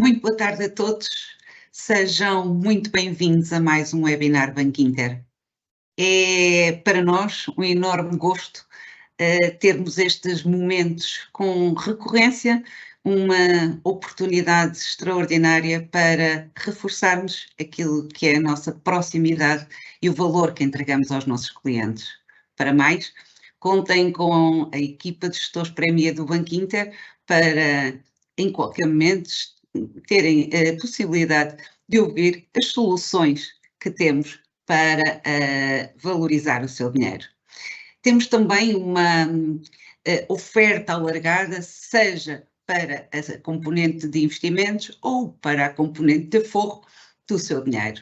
Muito boa tarde a todos, sejam muito bem-vindos a mais um webinar Banco Inter. É para nós um enorme gosto termos estes momentos com recorrência, uma oportunidade extraordinária para reforçarmos aquilo que é a nossa proximidade e o valor que entregamos aos nossos clientes. Para mais, contem com a equipa de gestores Prémia do Banco Inter para, em qualquer momento, terem a possibilidade de ouvir as soluções que temos para valorizar o seu dinheiro. Temos também uma oferta alargada, seja para a componente de investimentos ou para a componente de aforro do seu dinheiro.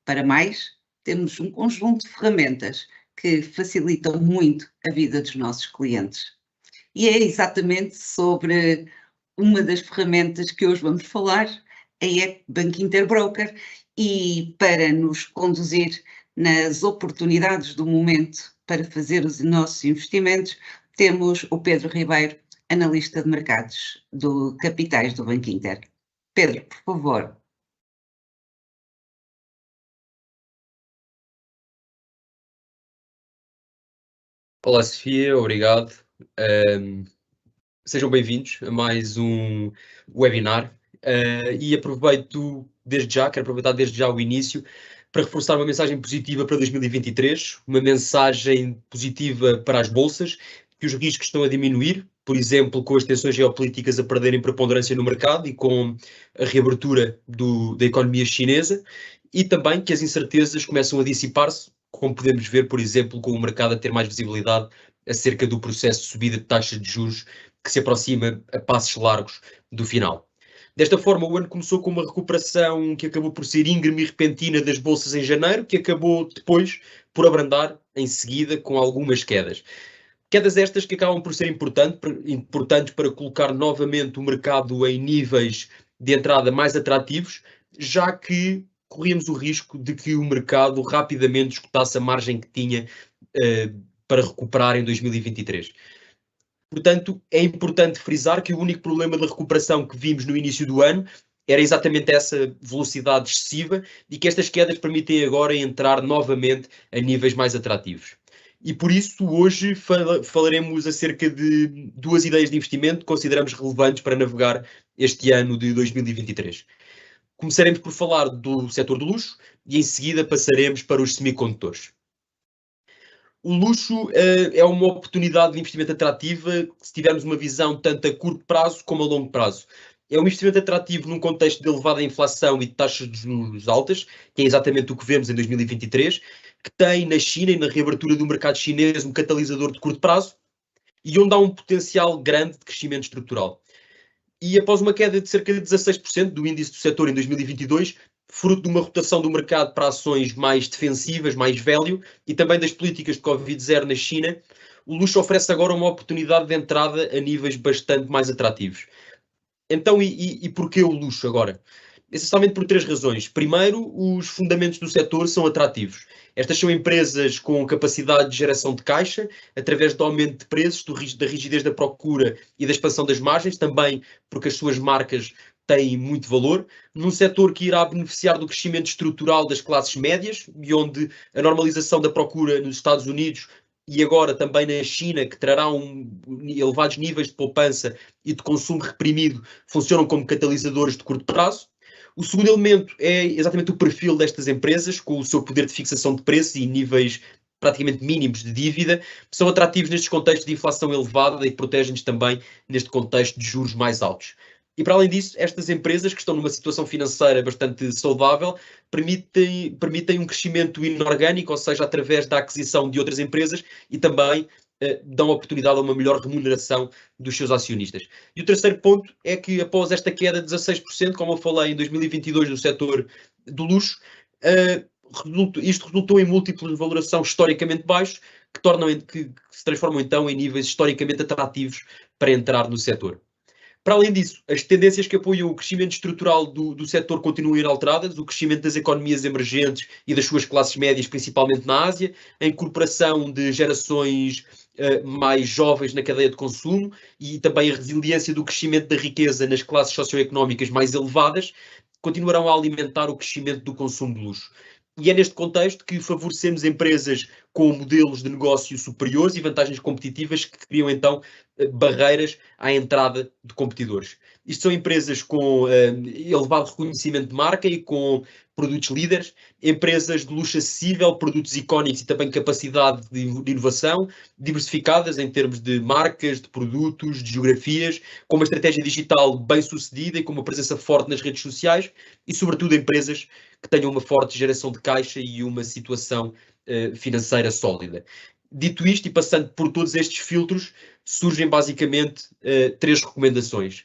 Para mais, temos um conjunto de ferramentas que facilitam muito a vida dos nossos clientes. E é exatamente sobre uma das ferramentas que hoje vamos falar, a app Banco Inter Broker, e para nos conduzir nas oportunidades do momento para fazer os nossos investimentos, temos o Pedro Ribeiro, analista de mercados do Capitais do Banco Inter. Pedro, por favor. Olá, Sofia, obrigado. Sejam bem-vindos a mais um webinar e quero aproveitar desde já o início para reforçar uma mensagem positiva para 2023, uma mensagem positiva para as bolsas, que os riscos estão a diminuir, por exemplo, com as tensões geopolíticas a perderem preponderância no mercado e com a reabertura da economia chinesa, e também que as incertezas começam a dissipar-se, como podemos ver, por exemplo, com o mercado a ter mais visibilidade acerca do processo de subida de taxa de juros que se aproxima a passos largos do final. Desta forma, o ano começou com uma recuperação que acabou por ser íngreme e repentina das bolsas em janeiro, que acabou depois por abrandar em seguida com algumas quedas. Quedas estas que acabam por ser importantes para colocar novamente o mercado em níveis de entrada mais atrativos, já que corríamos o risco de que o mercado rapidamente esgotasse a margem que tinha para recuperar em 2023. Portanto, é importante frisar que o único problema da recuperação que vimos no início do ano era exatamente essa velocidade excessiva e que estas quedas permitem agora entrar novamente a níveis mais atrativos. E por isso, hoje falaremos acerca de duas ideias de investimento que consideramos relevantes para navegar este ano de 2023. Começaremos por falar do setor do luxo e em seguida passaremos para os semicondutores. O luxo é uma oportunidade de investimento atrativa se tivermos uma visão tanto a curto prazo como a longo prazo. É um investimento atrativo num contexto de elevada inflação e de taxas de juros altas, que é exatamente o que vemos em 2023, que tem na China e na reabertura do mercado chinês um catalisador de curto prazo e onde há um potencial grande de crescimento estrutural. E após uma queda de cerca de 16% do índice do setor em 2022, fruto de uma rotação do mercado para ações mais defensivas, mais value, e também das políticas de Covid-0 na China, o luxo oferece agora uma oportunidade de entrada a níveis bastante mais atrativos. Então, e porquê o luxo agora? Essencialmente por três razões. Primeiro, os fundamentos do setor são atrativos. Estas são empresas com capacidade de geração de caixa, através do aumento de preços, da rigidez da procura e da expansão das margens, também porque as suas marcas têm muito valor, num setor que irá beneficiar do crescimento estrutural das classes médias e onde a normalização da procura nos Estados Unidos e agora também na China, que trará elevados níveis de poupança e de consumo reprimido, funcionam como catalisadores de curto prazo. O segundo elemento é exatamente o perfil destas empresas, com o seu poder de fixação de preços e níveis praticamente mínimos de dívida, que são atrativos nestes contextos de inflação elevada e protegem-nos também neste contexto de juros mais altos. E para além disso, estas empresas que estão numa situação financeira bastante saudável permitem um crescimento inorgânico, ou seja, através da aquisição de outras empresas e também dão oportunidade a uma melhor remuneração dos seus acionistas. E o terceiro ponto é que após esta queda de 16%, como eu falei em 2022 no setor do luxo, isto resultou em múltiplos de valoração historicamente baixos que se transformam então em níveis historicamente atrativos para entrar no setor. Para além disso, as tendências que apoiam o crescimento estrutural do setor continuam inalteradas, o crescimento das economias emergentes e das suas classes médias, principalmente na Ásia, a incorporação de gerações mais jovens na cadeia de consumo e também a resiliência do crescimento da riqueza nas classes socioeconómicas mais elevadas, continuarão a alimentar o crescimento do consumo de luxo. E é neste contexto que favorecemos empresas com modelos de negócio superiores e vantagens competitivas que criam então barreiras à entrada de competidores. Isto são empresas com elevado reconhecimento de marca e com produtos líderes, empresas de luxo acessível, produtos icónicos e também capacidade de inovação, diversificadas em termos de marcas, de produtos, de geografias, com uma estratégia digital bem sucedida e com uma presença forte nas redes sociais e, sobretudo, empresas que tenham uma forte geração de caixa e uma situação financeira sólida. Dito isto e passando por todos estes filtros, surgem basicamente 3 recomendações.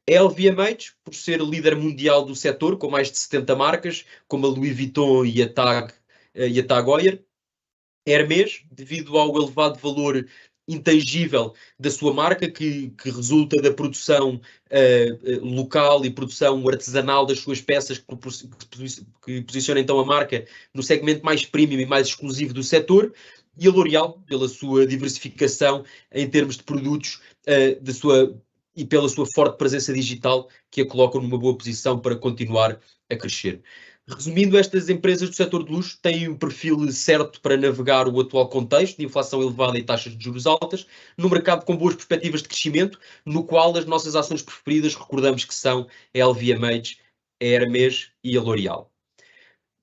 A LVMH, por ser líder mundial do setor, com mais de 70 marcas, como a Louis Vuitton e a TAG Heuer. Hermès, devido ao elevado valor intangível da sua marca, que resulta da produção local e produção artesanal das suas peças, que posiciona então a marca no segmento mais premium e mais exclusivo do setor, e a L'Oréal, pela sua diversificação em termos de produtos e pela sua forte presença digital, que a colocam numa boa posição para continuar a crescer. Resumindo, estas empresas do setor de luxo têm um perfil certo para navegar o atual contexto de inflação elevada e taxas de juros altas, num mercado com boas perspectivas de crescimento, no qual as nossas ações preferidas, recordamos que são a LVMH, a Hermès e a L'Oréal.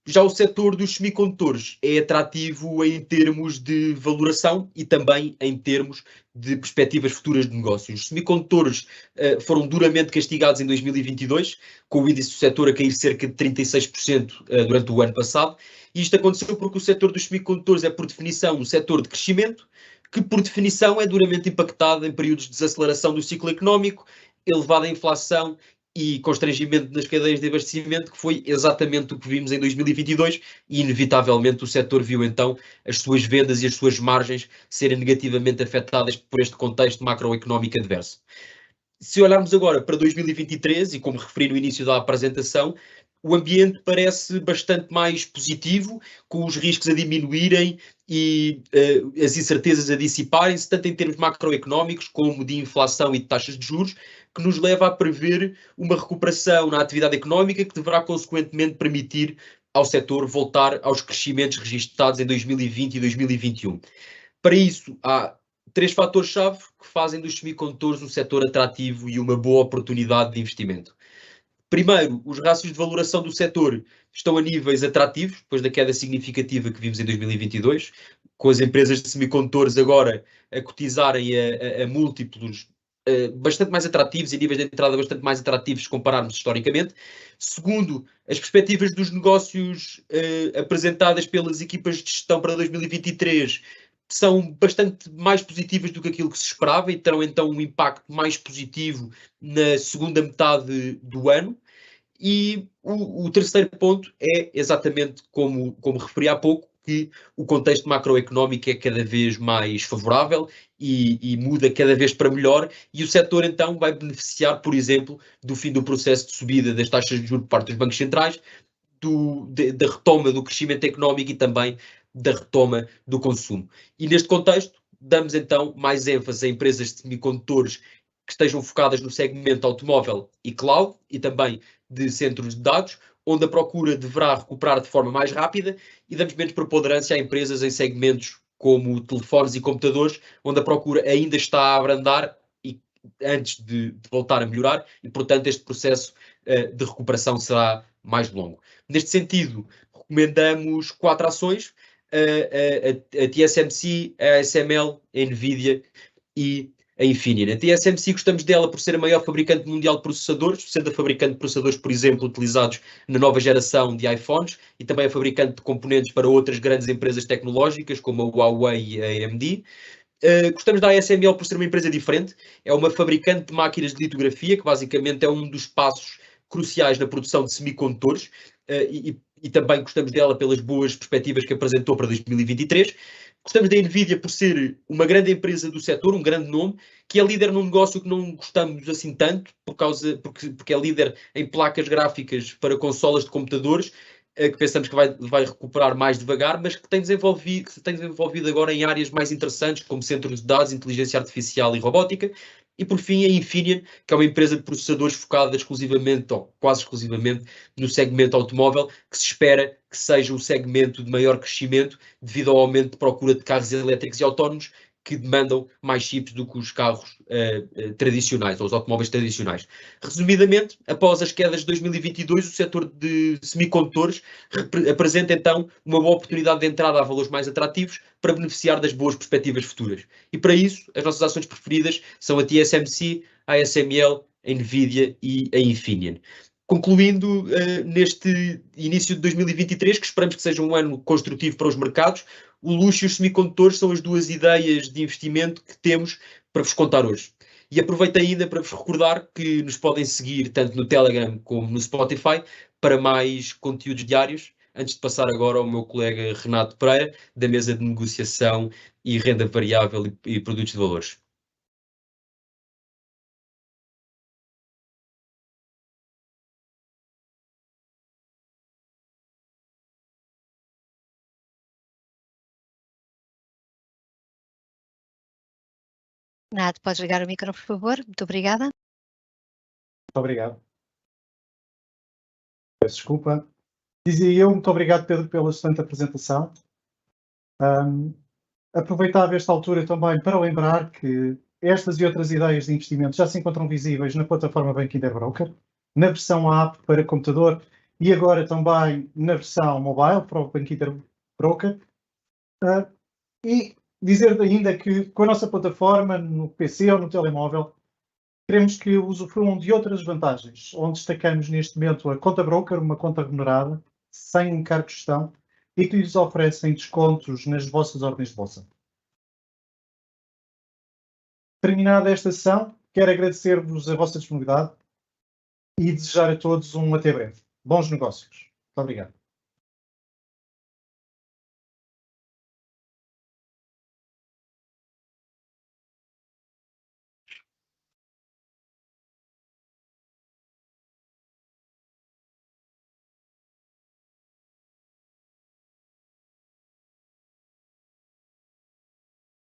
Já o setor dos semicondutores é atrativo em termos de valoração e também em termos de perspectivas futuras de negócios. Os semicondutores foram duramente castigados em 2022, com o índice do setor a cair cerca de 36% durante o ano passado. E isto aconteceu porque o setor dos semicondutores é, por definição, um setor de crescimento, que, por definição, é duramente impactado em períodos de desaceleração do ciclo económico, elevada inflação e constrangimento nas cadeias de abastecimento, que foi exatamente o que vimos em 2022 e, inevitavelmente, o setor viu então as suas vendas e as suas margens serem negativamente afetadas por este contexto macroeconómico adverso. Se olharmos agora para 2023, e como referi no início da apresentação, o ambiente parece bastante mais positivo, com os riscos a diminuírem e as incertezas a dissiparem-se, tanto em termos macroeconómicos como de inflação e de taxas de juros, que nos leva a prever uma recuperação na atividade económica que deverá, consequentemente, permitir ao setor voltar aos crescimentos registados em 2020 e 2021. Para isso, há 3 fatores-chave que fazem dos semicondutores um setor atrativo e uma boa oportunidade de investimento. Primeiro, os rácios de valoração do setor estão a níveis atrativos, depois da queda significativa que vimos em 2022, com as empresas de semicondutores agora a cotizarem a múltiplos bastante mais atrativos e níveis de entrada bastante mais atrativos se compararmos historicamente. Segundo, as perspectivas dos negócios apresentadas pelas equipas de gestão para 2023 são bastante mais positivas do que aquilo que se esperava e terão então um impacto mais positivo na segunda metade do ano. E o terceiro ponto é exatamente como referi há pouco, que o contexto macroeconómico é cada vez mais favorável e muda cada vez para melhor, e o setor então vai beneficiar, por exemplo, do fim do processo de subida das taxas de juros por parte dos bancos centrais, da retoma do crescimento económico e também da retoma do consumo. E neste contexto, damos então mais ênfase a empresas de semicondutores que estejam focadas no segmento automóvel e cloud e também de centros de dados, onde a procura deverá recuperar de forma mais rápida, e damos menos preponderância a empresas em segmentos como telefones e computadores, onde a procura ainda está a abrandar e antes de voltar a melhorar, e portanto este processo de recuperação será mais longo. Neste sentido, recomendamos 4 ações, a TSMC, a ASML, a NVIDIA e a Infineon. A TSMC gostamos dela por ser a maior fabricante mundial de processadores, sendo a fabricante de processadores, por exemplo, utilizados na nova geração de iPhones, e também a fabricante de componentes para outras grandes empresas tecnológicas, como a Huawei e a AMD. Gostamos da ASML por ser uma empresa diferente, é uma fabricante de máquinas de litografia, que basicamente é um dos passos cruciais na produção de semicondutores, e também gostamos dela pelas boas perspectivas que apresentou para 2023. Gostamos da NVIDIA por ser uma grande empresa do setor, um grande nome, que é líder num negócio que não gostamos assim tanto, porque é líder em placas gráficas para consolas de computadores, que pensamos que vai recuperar mais devagar, mas que se tem desenvolvido agora em áreas mais interessantes, como centros de dados, inteligência artificial e robótica. E, por fim, a Infineon, que é uma empresa de processadores focada exclusivamente, ou quase exclusivamente, no segmento automóvel, que se espera que seja o segmento de maior crescimento devido ao aumento de procura de carros elétricos e autónomos, que demandam mais chips do que os carros tradicionais, ou os automóveis tradicionais. Resumidamente, após as quedas de 2022, o setor de semicondutores apresenta então uma boa oportunidade de entrada a valores mais atrativos para beneficiar das boas perspectivas futuras. E para isso, as nossas ações preferidas são a TSMC, a ASML, a Nvidia e a Infineon. Concluindo neste início de 2023, que esperamos que seja um ano construtivo para os mercados, o luxo e os semicondutores são as duas ideias de investimento que temos para vos contar hoje. E aproveito ainda para vos recordar que nos podem seguir tanto no Telegram como no Spotify para mais conteúdos diários, antes de passar agora ao meu colega Renato Pereira, da mesa de negociação e renda variável e produtos de valores. Renato, podes ligar o micro, por favor? Muito obrigada. Muito obrigado. Peço desculpa. Dizia eu, muito obrigado, Pedro, pela excelente apresentação. Aproveitava esta altura também para lembrar que estas e outras ideias de investimento já se encontram visíveis na plataforma Bankinter Broker, na versão app para computador e agora também na versão mobile para o Bankinter Broker. E dizer ainda que com a nossa plataforma, no PC ou no telemóvel, queremos que usufruam de outras vantagens, onde destacamos neste momento a conta broker, uma conta remunerada, sem encargo de gestão, e que lhes oferecem descontos nas vossas ordens de bolsa. Terminada esta sessão, quero agradecer-vos a vossa disponibilidade e desejar a todos um até breve. Bons negócios. Muito obrigado.